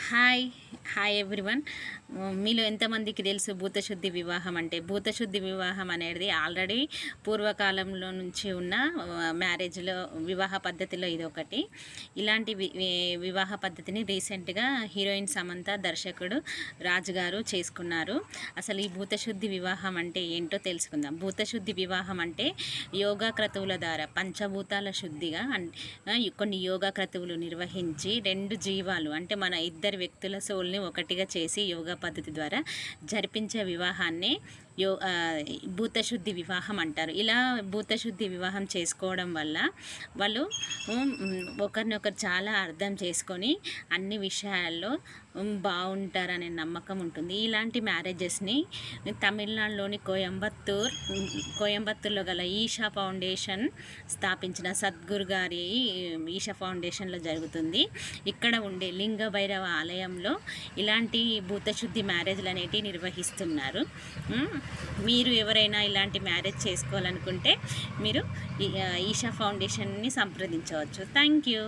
Hi hi everyone. మీలో ఎంతమందికి తెలుసు భూతశుద్ధి వివాహం అంటే? భూతశుద్ధి వివాహం అనేది ఆల్రెడీ పూర్వకాలంలో నుంచి ఉన్న మ్యారేజ్లో వివాహ పద్ధతిలో ఇది ఒకటి. ఇలాంటి వివాహ పద్ధతిని రీసెంట్గా హీరోయిన్ సమంత, దర్శకుడు రాజు గారు చేసుకున్నారు. అసలు ఈ భూతశుద్ధి వివాహం అంటే ఏంటో తెలుసుకుందాం. భూతశుద్ధి వివాహం అంటే యోగా క్రతువుల ద్వారా పంచభూతాల శుద్ధిగా కొన్ని యోగా క్రతువులు నిర్వహించి రెండు జీవాలు అంటే మన ఇద్దరు వ్యక్తుల సోల్ని ఒకటిగా చేసి యోగా పద్ధతి ద్వారా జరిపించే వివాహాన్ని భూతశుద్ధి వివాహం అంటారు. ఇలా భూతశుద్ధి వివాహం చేసుకోవడం వల్ల వాళ్ళు ఒకరినొకరు చాలా అర్థం చేసుకొని అన్ని విషయాల్లో బాగుంటారనే నమ్మకం ఉంటుంది. ఇలాంటి మ్యారేజెస్ని తమిళనాడులోని కోయంబత్తూర్లో గల ఈషా ఫౌండేషన్ స్థాపించిన సద్గురు గారి ఈషా ఫౌండేషన్లో జరుగుతుంది. ఇక్కడ ఉండే లింగ భైరవ ఆలయంలో ఇలాంటి భూతశుద్ధి మ్యారేజ్లు అనేటివి నిర్వహిస్తున్నారు. మీరు ఎవరైనా ఇలాంటి మ్యారేజ్ చేసుకోవాలనుకుంటే మీరు ఈషా ఫౌండేషన్ని సంప్రదించవచ్చు. Thank you.